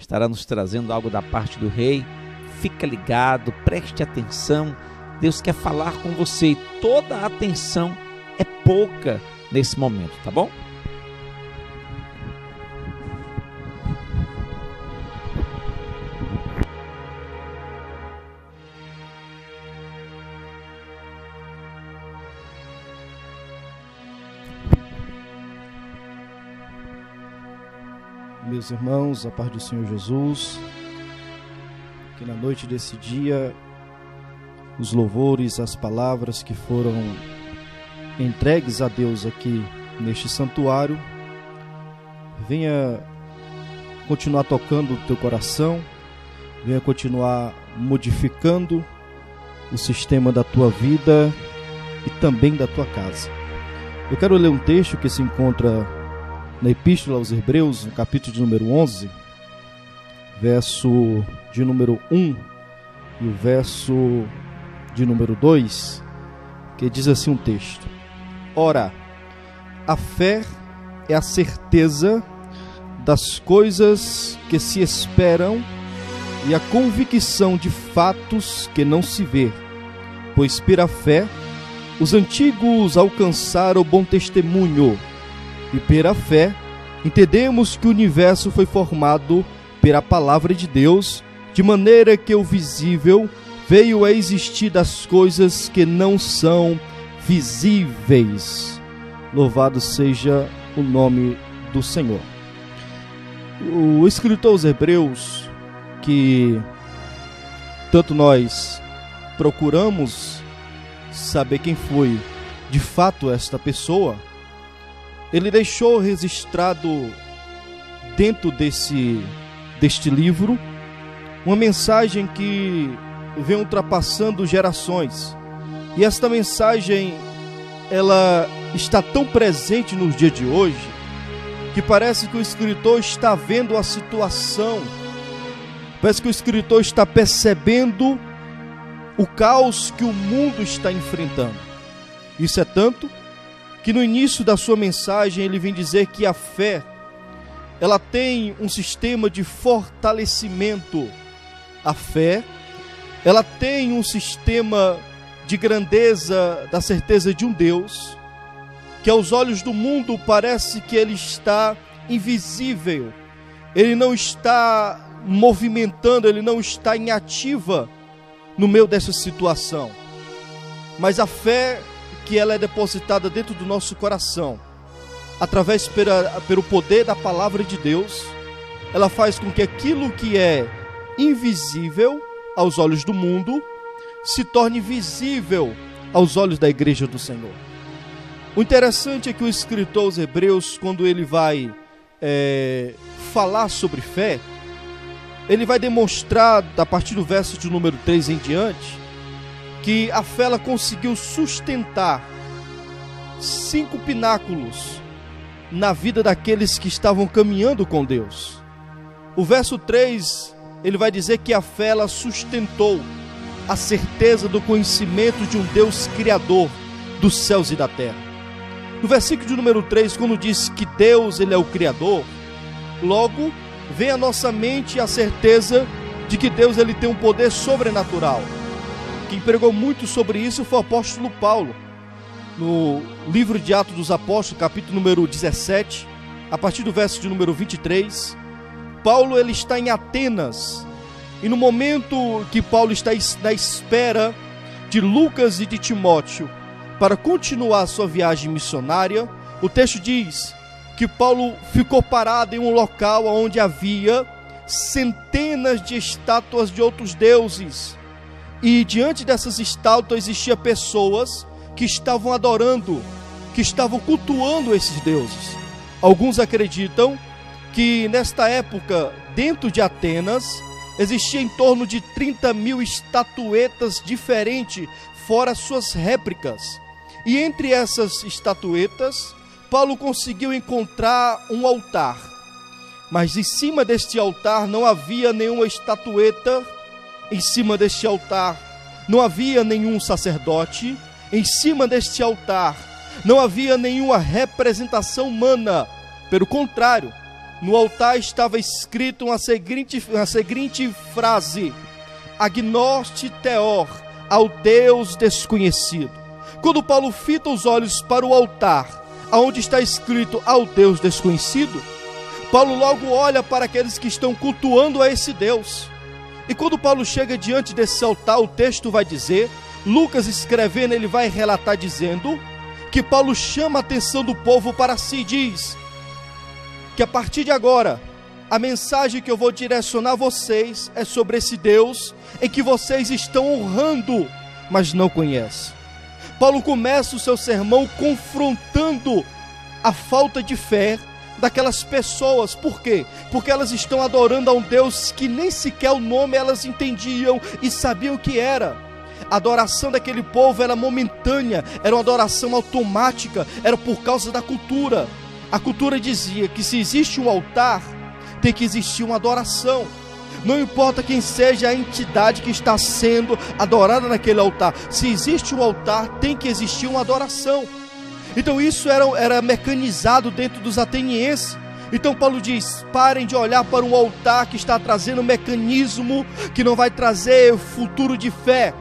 estará nos trazendo algo da parte do Rei. Fica ligado, preste atenção. Deus quer falar com você e toda a atenção é pouca nesse momento, tá bom? Meus irmãos, a paz do Senhor Jesus, que na noite desse dia, os louvores, as palavras que foram entregues a Deus aqui neste santuário, venha continuar tocando o teu coração, venha continuar modificando o sistema da tua vida e também da tua casa. Eu quero ler um texto que se encontra na Epístola aos Hebreus, no capítulo de número 11, verso de número 1 e o verso de número 2, que diz assim um texto: Ora, a fé é a certeza das coisas que se esperam e a convicção de fatos que não se vê, pois pela fé os antigos alcançaram o bom testemunho. E pela fé, entendemos que o universo foi formado pela palavra de Deus, de maneira que o visível veio a existir das coisas que não são visíveis. Louvado seja o nome do Senhor. O escritor aos Hebreus, que tanto nós procuramos saber quem foi de fato esta pessoa, ele deixou registrado dentro deste livro uma mensagem que vem ultrapassando gerações. E esta mensagem, ela está tão presente nos dias de hoje, que parece que o escritor está vendo a situação, parece que o escritor está percebendo o caos que o mundo está enfrentando. Isso é tanto que no início da sua mensagem ele vem dizer que a fé, ela tem um sistema de fortalecimento. A fé, ela tem um sistema de grandeza, da certeza de um Deus, que aos olhos do mundo parece que ele está invisível, ele não está movimentando, ele não está em ativa no meio dessa situação. Mas a fé, que ela é depositada dentro do nosso coração, através pelo poder da palavra de Deus, ela faz com que aquilo que é invisível aos olhos do mundo se torne visível aos olhos da igreja do Senhor. O interessante é que o escritor aos Hebreus, quando ele vai falar sobre fé, ele vai demonstrar, a partir do verso de número 3 em diante, que a fé ela conseguiu sustentar 5 pináculos na vida daqueles que estavam caminhando com Deus. O verso 3, ele vai dizer que a fé ela sustentou a certeza do conhecimento de um Deus criador dos céus e da terra. No versículo de número 3, quando diz que Deus ele é o criador, logo vem à nossa mente a certeza de que Deus ele tem um poder sobrenatural. Quem pregou muito sobre isso foi o apóstolo Paulo. No livro de Atos dos Apóstolos, capítulo número 17, a partir do verso de número 23, Paulo ele está em Atenas, e no momento que Paulo está na espera de Lucas e de Timóteo para continuar a sua viagem missionária, o texto diz que Paulo ficou parado em um local onde havia centenas de estátuas de outros deuses. E diante dessas estátuas existiam pessoas que estavam adorando, que estavam cultuando esses deuses. Alguns acreditam que nesta época, dentro de Atenas, existia em torno de 30.000 estatuetas diferentes, fora suas réplicas. E entre essas estatuetas, Paulo conseguiu encontrar um altar. Mas em cima deste altar não havia nenhuma estatueta. Em cima deste altar não havia nenhum sacerdote. Em cima deste altar não havia nenhuma representação humana. Pelo contrário, no altar estava escrito uma seguinte frase: Agnosti Theor, ao Deus desconhecido. Quando Paulo fita os olhos para o altar, aonde está escrito ao Deus desconhecido, Paulo logo olha para aqueles que estão cultuando a esse Deus. E quando Paulo chega diante desse altar, o texto vai dizer, Lucas escrevendo, ele vai relatar dizendo, que Paulo chama a atenção do povo para si e diz, que a partir de agora, a mensagem que eu vou direcionar a vocês é sobre esse Deus em que vocês estão honrando, mas não conhecem. Paulo começa o seu sermão confrontando a falta de fé daquelas pessoas. Por quê? Porque elas estão adorando a um Deus que nem sequer o nome elas entendiam e sabiam o que era. A adoração daquele povo era momentânea, era uma adoração automática, era por causa da cultura. A cultura dizia que se existe um altar, tem que existir uma adoração. Não importa quem seja a entidade que está sendo adorada naquele altar, se existe um altar, tem que existir uma adoração. Então isso era mecanizado dentro dos atenienses. Então Paulo diz, parem de olhar para um altar que está trazendo um mecanismo que não vai trazer futuro de fé.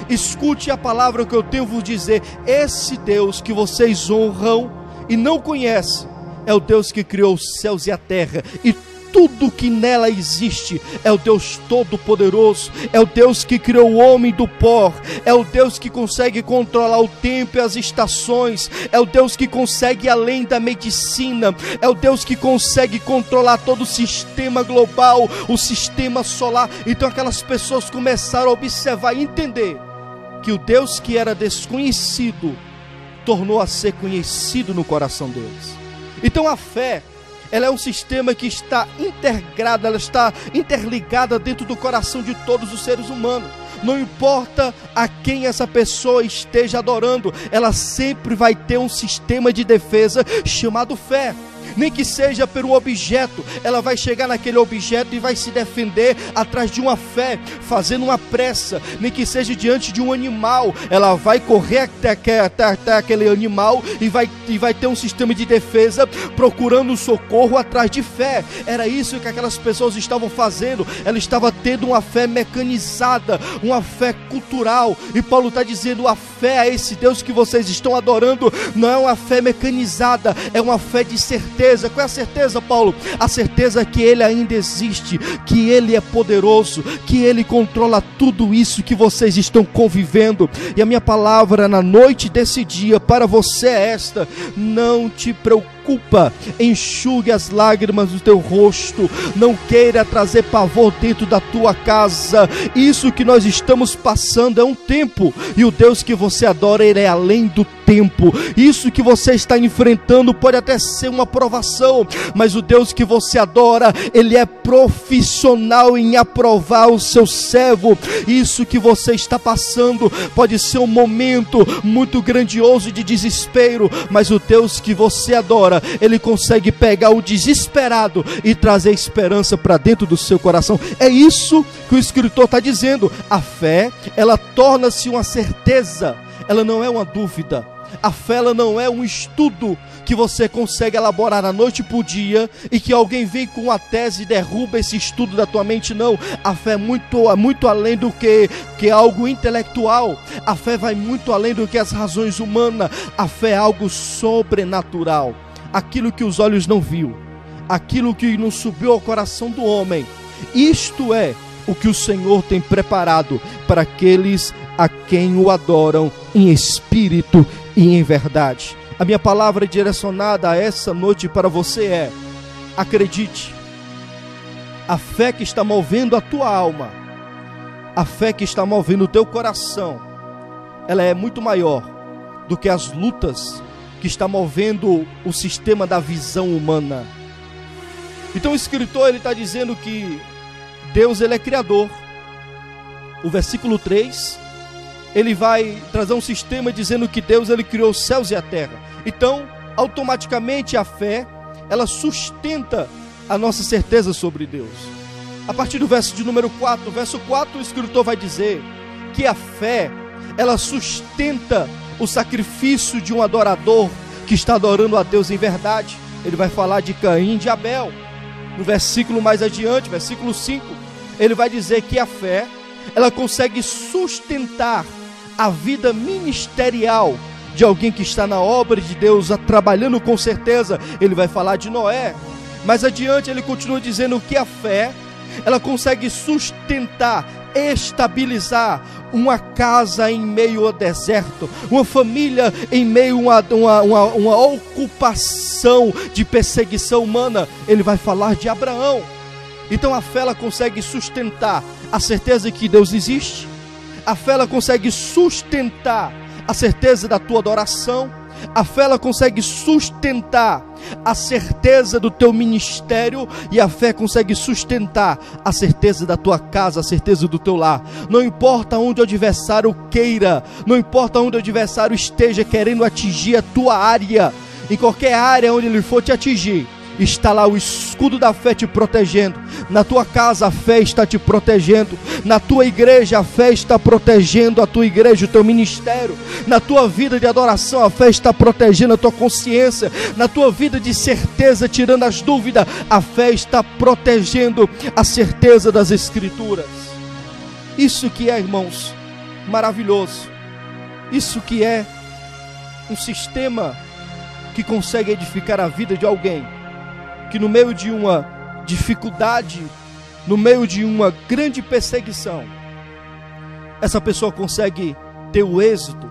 Escute a palavra que eu tenho a vos dizer, esse Deus que vocês honram e não conhecem, é o Deus que criou os céus e a terra e tudo que nela existe. É o Deus Todo-Poderoso, é o Deus que criou o homem do pó, é o Deus que consegue controlar o tempo e as estações, é o Deus que consegue ir além da medicina, é o Deus que consegue controlar todo o sistema global, o sistema solar. Então aquelas pessoas começaram a observar e entender que o Deus que era desconhecido tornou a ser conhecido no coração deles. Então a fé, ela é um sistema que está integrado, ela está interligada dentro do coração de todos os seres humanos. Não importa a quem essa pessoa esteja adorando, ela sempre vai ter um sistema de defesa chamado fé. Nem que seja por um objeto, ela vai chegar naquele objeto e vai se defender atrás de uma fé, fazendo uma pressa. Nem que seja diante de um animal, ela vai correr até aquele animal e vai ter um sistema de defesa, procurando socorro atrás de fé. Era isso que aquelas pessoas estavam fazendo. Ela estava tendo uma fé mecanizada, uma fé cultural. E Paulo está dizendo, a fé a esse Deus que vocês estão adorando não é uma fé mecanizada, é uma fé de certeza. Qual é a certeza, Paulo? A certeza que Ele ainda existe, que Ele é poderoso, que Ele controla tudo isso que vocês estão convivendo. E a minha palavra na noite desse dia para você é esta: não te preocupa, enxugue as lágrimas do teu rosto, não queira trazer pavor dentro da tua casa. Isso que nós estamos passando é um tempo, e o Deus que você adora, Ele é além do tempo. Isso que você está enfrentando pode até ser uma provação, mas o Deus que você adora, Ele é profissional em aprovar o seu servo. Isso que você está passando pode ser um momento muito grandioso de desespero, mas o Deus que você adora, Ele consegue pegar o desesperado e trazer esperança para dentro do seu coração. É isso que o escritor está dizendo. A fé, ela torna-se uma certeza, ela não é uma dúvida. A fé, ela não é um estudo que você consegue elaborar da noite para o dia e que alguém vem com uma tese e derruba esse estudo da tua mente. Não, a fé é muito além do que algo intelectual. A fé vai muito além do que as razões humanas. A fé é algo sobrenatural, aquilo que os olhos não viu, aquilo que não subiu ao coração do homem. Isto é o que o Senhor tem preparado para aqueles a quem o adoram em espírito e em verdade. A minha palavra direcionada a essa noite para você é: acredite, a fé que está movendo a tua alma, a fé que está movendo o teu coração, ela é muito maior do que as lutas que está movendo o sistema da visão humana. Então o escritor, ele está dizendo que Deus, Ele é criador. O versículo 3, ele vai trazer um sistema dizendo que Deus, Ele criou os céus e a terra. Então, automaticamente a fé, ela sustenta a nossa certeza sobre Deus. A partir do verso de número 4, verso 4, o escritor vai dizer que a fé, ela sustenta o sacrifício de um adorador que está adorando a Deus em verdade. Ele vai falar de Caim e de Abel. No versículo mais adiante, versículo 5, ele vai dizer que a fé, ela consegue sustentar a vida ministerial de alguém que está na obra de Deus, trabalhando com certeza. Ele vai falar de Noé. Mais adiante ele continua dizendo que a fé, ela consegue sustentar, estabilizar uma casa em meio ao deserto, uma família em meio a uma ocupação de perseguição humana. Ele vai falar de Abraão. Então a fé, ela consegue sustentar a certeza que Deus existe. A fé, ela consegue sustentar a certeza da tua adoração. A fé, ela consegue sustentar a certeza do teu ministério. E a fé consegue sustentar a certeza da tua casa, a certeza do teu lar. Não importa onde o adversário queira, não importa onde o adversário esteja querendo atingir a tua área, em qualquer área onde ele for te atingir, está lá o escudo da fé te protegendo. Na tua casa a fé está te protegendo. Na tua igreja a fé está protegendo a tua igreja, o teu ministério. Na tua vida de adoração a fé está protegendo a tua consciência. Na tua vida de certeza, tirando as dúvidas, a fé está protegendo a certeza das Escrituras. Isso que é, irmãos, maravilhoso. Isso que é um sistema que consegue edificar a vida de alguém que no meio de uma dificuldade, no meio de uma grande perseguição, essa pessoa consegue ter o êxito,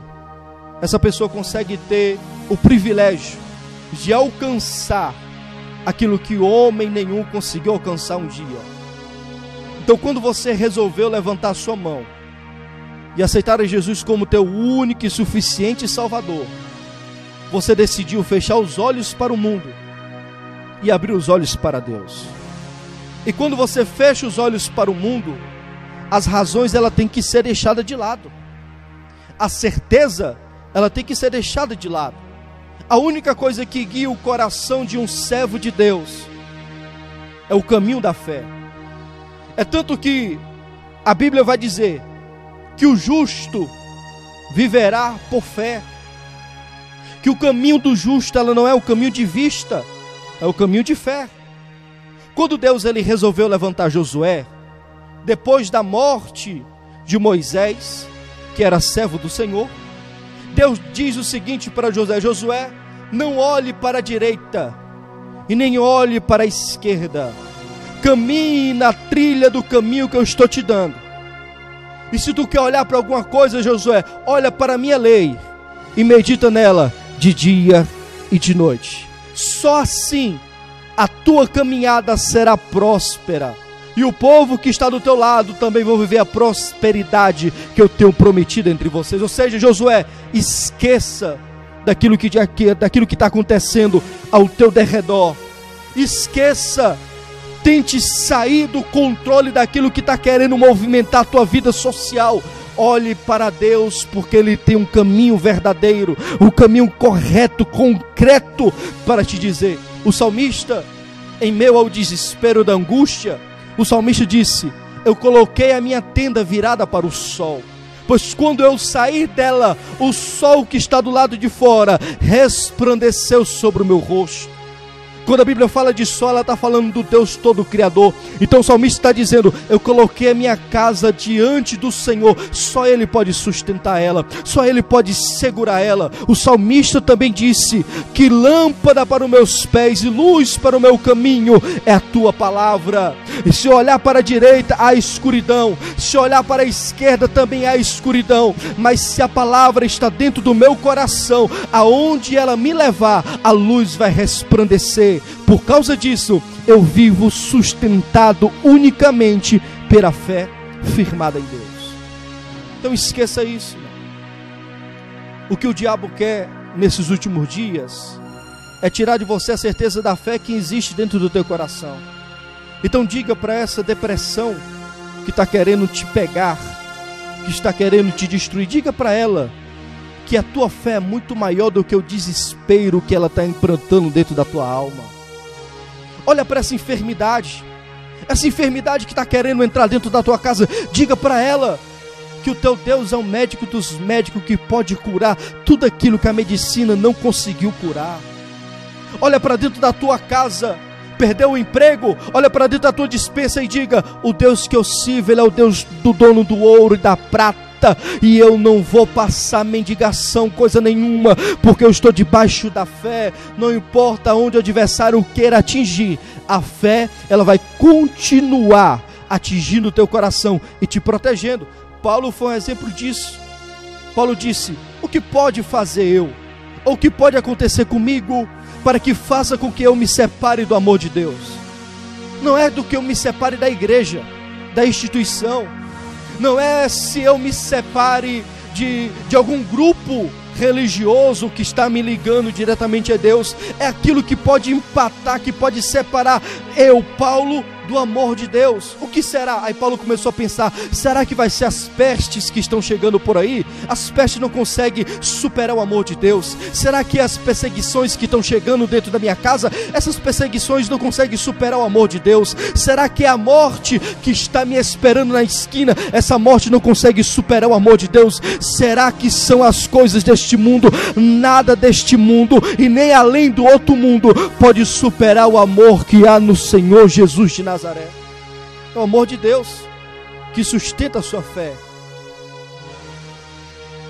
essa pessoa consegue ter o privilégio de alcançar aquilo que homem nenhum conseguiu alcançar um dia. Então, quando você resolveu levantar a sua mão e aceitar a Jesus como teu único e suficiente Salvador, você decidiu fechar os olhos para o mundo e abrir os olhos para Deus. E quando você fecha os olhos para o mundo, as razões, ela tem que ser deixada de lado. A certeza, ela tem que ser deixada de lado. A única coisa que guia o coração de um servo de Deus é o caminho da fé. É tanto que a Bíblia vai dizer que o justo viverá por fé. Que o caminho do justo, ela não é o caminho de vista, é o caminho de fé. Quando Deus, ele resolveu levantar Josué, depois da morte de Moisés, que era servo do Senhor, Deus diz o seguinte para Josué: Josué, não olhe para a direita e nem olhe para a esquerda, caminhe na trilha do caminho que eu estou te dando. E se tu quer olhar para alguma coisa, Josué, olha para a minha lei e medita nela de dia e de noite. Só assim a tua caminhada será próspera, e o povo que está do teu lado também vão viver a prosperidade que eu tenho prometido entre vocês. Ou seja, Josué, esqueça daquilo que está acontecendo ao teu derredor. Esqueça, tente sair do controle daquilo que está querendo movimentar a tua vida social. Olhe para Deus, porque Ele tem um caminho verdadeiro, um caminho correto, concreto para te dizer. O salmista, em meio ao desespero da angústia, o salmista disse: eu coloquei a minha tenda virada para o sol, pois quando eu sair dela, o sol que está do lado de fora resplandeceu sobre o meu rosto. Quando a Bíblia fala de sol, ela está falando do Deus todo criador. Então o salmista está dizendo: eu coloquei a minha casa diante do Senhor. Só Ele pode sustentar ela, só Ele pode segurar ela. O salmista também disse que lâmpada para os meus pés e luz para o meu caminho é a tua palavra. E se olhar para a direita há escuridão, se olhar para a esquerda também há escuridão, mas se a palavra está dentro do meu coração, aonde ela me levar, a luz vai resplandecer. Por causa disso, eu vivo sustentado unicamente pela fé firmada em Deus. Então esqueça isso. O que o diabo quer nesses últimos dias é tirar de você a certeza da fé que existe dentro do teu coração. Então diga para essa depressão que está querendo te pegar, que está querendo te destruir, diga para ela que a tua fé é muito maior do que o desespero que ela está implantando dentro da tua alma. Olha para essa enfermidade que está querendo entrar dentro da tua casa, diga para ela que o teu Deus é o médico dos médicos, que pode curar tudo aquilo que a medicina não conseguiu curar. Olha para dentro da tua casa, perdeu o emprego, olha para dentro da tua despensa e diga: o Deus que eu sirvo, Ele é o Deus do dono do ouro e da prata, e eu não vou passar mendigação, coisa nenhuma, porque eu estou debaixo da fé. Não importa onde o adversário queira atingir, a fé, ela vai continuar atingindo o teu coração e te protegendo. Paulo foi um exemplo disso. Paulo disse: o que pode fazer eu? Ou o que pode acontecer comigo para que faça com que eu me separe do amor de Deus? Não é do que eu me separe da igreja, da instituição. Não é se eu me separe de algum grupo religioso que está me ligando diretamente a Deus. É aquilo que pode empatar, que pode separar eu, Paulo, do amor de Deus. O que será? Aí Paulo começou a pensar: será que vai ser as pestes que estão chegando por aí? As pestes não conseguem superar o amor de Deus. Será que as perseguições que estão chegando dentro da minha casa, essas perseguições não conseguem superar o amor de Deus? Será que a morte que está me esperando na esquina, essa morte não consegue superar o amor de Deus? Será que são as coisas deste mundo? Nada deste mundo e nem além do outro mundo pode superar o amor que há no Senhor Jesus de Nazaré. É o amor de Deus que sustenta a sua fé.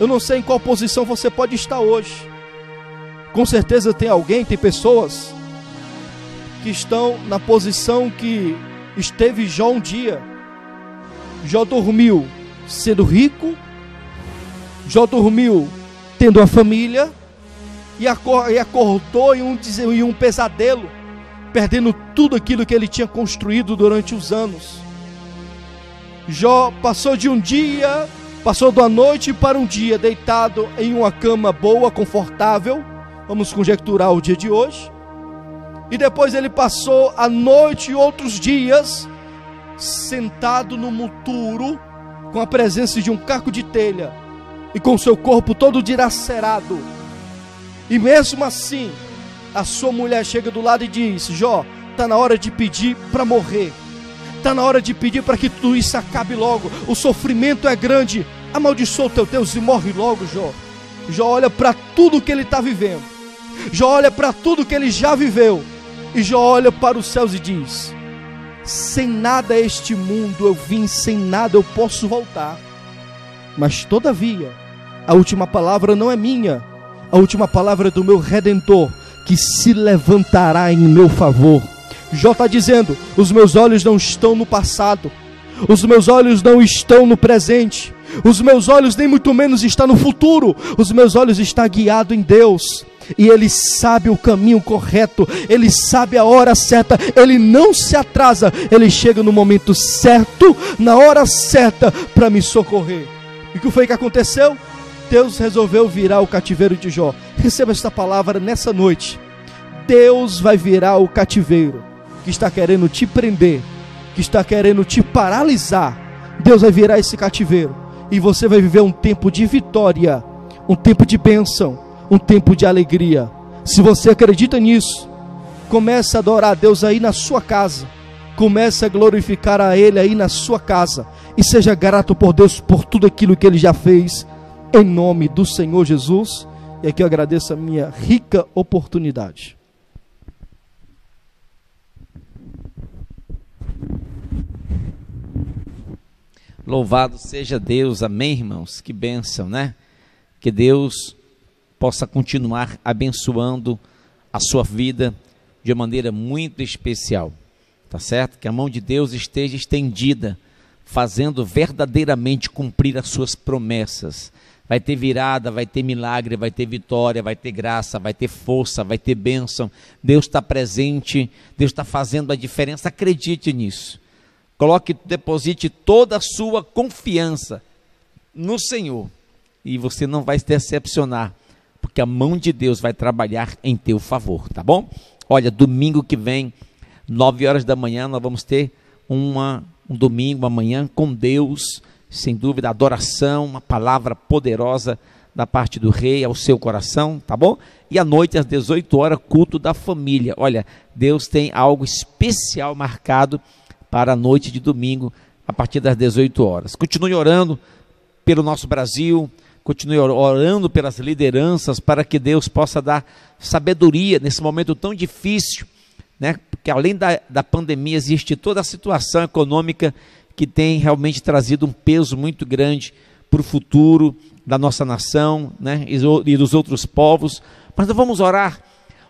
Eu não sei em qual posição você pode estar hoje. Com certeza tem pessoas que estão na posição que esteve Jó um dia. Jó dormiu sendo rico, Jó dormiu tendo uma família, e acordou em um pesadelo, perdendo tudo aquilo que ele tinha construído durante os anos. Jó passou da noite para um dia deitado em uma cama boa, confortável, vamos conjecturar o dia de hoje, e depois ele passou a noite e outros dias sentado no muturo, com a presença de um caco de telha e com seu corpo todo dilacerado. E mesmo assim, a sua mulher chega do lado e diz: Jó, está na hora de pedir para morrer, está na hora de pedir para que tudo isso acabe logo, o sofrimento é grande, amaldiçoa o teu Deus e morre logo, Jó. Jó olha para tudo que ele está vivendo, Jó olha para tudo que ele já viveu, e Jó olha para os céus e diz: sem nada este mundo eu vim, sem nada eu posso voltar, mas todavia a última palavra não é minha, a última palavra é do meu Redentor, que se levantará em meu favor. Jó está dizendo: os meus olhos não estão no passado, os meus olhos não estão no presente, os meus olhos nem muito menos estão no futuro, os meus olhos estão guiados em Deus, e Ele sabe o caminho correto, Ele sabe a hora certa, Ele não se atrasa, Ele chega no momento certo, na hora certa, para me socorrer. E o que foi que aconteceu? Deus resolveu virar o cativeiro de Jó. Receba esta palavra nessa noite. Deus vai virar o cativeiro que está querendo te prender, que está querendo te paralisar. Deus vai virar esse cativeiro e você vai viver um tempo de vitória, um tempo de bênção, um tempo de alegria. Se você acredita nisso, comece a adorar a Deus aí na sua casa, comece a glorificar a Ele aí na sua casa, e seja grato por Deus por tudo aquilo que Ele já fez, em nome do Senhor Jesus. E aqui eu agradeço a minha rica oportunidade. Louvado seja Deus, amém, irmãos? Que bênção, né? Que Deus possa continuar abençoando a sua vida de uma maneira muito especial, tá certo? Que a mão de Deus esteja estendida, fazendo verdadeiramente cumprir as suas promessas. Vai ter virada, vai ter milagre, vai ter vitória, vai ter graça, vai ter força, vai ter bênção. Deus está presente, Deus está fazendo a diferença, acredite nisso. Deposite toda a sua confiança no Senhor, e você não vai se decepcionar, porque a mão de Deus vai trabalhar em teu favor, tá bom? Olha, domingo que vem, 9 horas da manhã, nós vamos ter um domingo, uma manhã com Deus, sem dúvida, adoração, uma palavra poderosa da parte do Rei ao seu coração, tá bom? E à noite, às 18 horas, culto da família. Olha, Deus tem algo especial marcado para a noite de domingo, a partir das 18 horas. Continue orando pelo nosso Brasil, continue orando pelas lideranças, para que Deus possa dar sabedoria nesse momento tão difícil, né? Porque além da pandemia existe toda a situação econômica que tem realmente trazido um peso muito grande para o futuro da nossa nação, né, e dos outros povos. Mas nós vamos orar.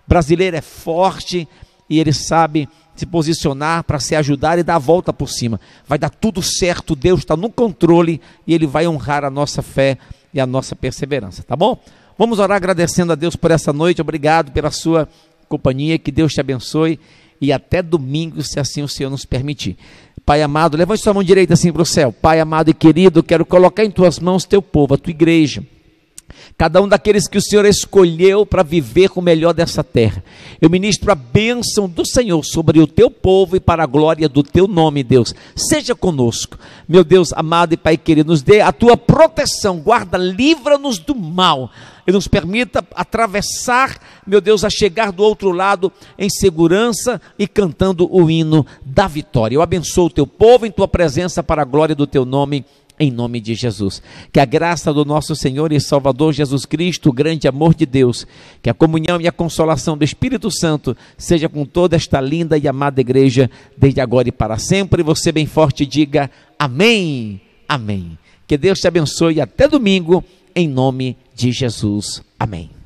O brasileiro é forte e ele sabe se posicionar para se ajudar e dar a volta por cima. Vai dar tudo certo, Deus está no controle e Ele vai honrar a nossa fé e a nossa perseverança, tá bom? Vamos orar agradecendo a Deus por essa noite. Obrigado pela sua companhia, que Deus te abençoe e até domingo, se assim o Senhor nos permitir. Pai amado, levante sua mão direita assim para o céu. Pai amado e querido, quero colocar em tuas mãos teu povo, a tua igreja, cada um daqueles que o Senhor escolheu para viver o melhor dessa terra. Eu ministro a bênção do Senhor sobre o teu povo e para a glória do teu nome, Deus. Seja conosco, meu Deus amado e Pai querido, nos dê a tua proteção, guarda, livra-nos do mal e nos permita atravessar, meu Deus, a chegar do outro lado em segurança e cantando o hino da vitória. Eu abençoo o teu povo em tua presença para a glória do teu nome, em nome de Jesus. Que a graça do nosso Senhor e Salvador Jesus Cristo, o grande amor de Deus, que a comunhão e a consolação do Espírito Santo seja com toda esta linda e amada igreja, desde agora e para sempre. Você bem forte diga amém, amém. Que Deus te abençoe e até domingo, em nome de Jesus. Amém.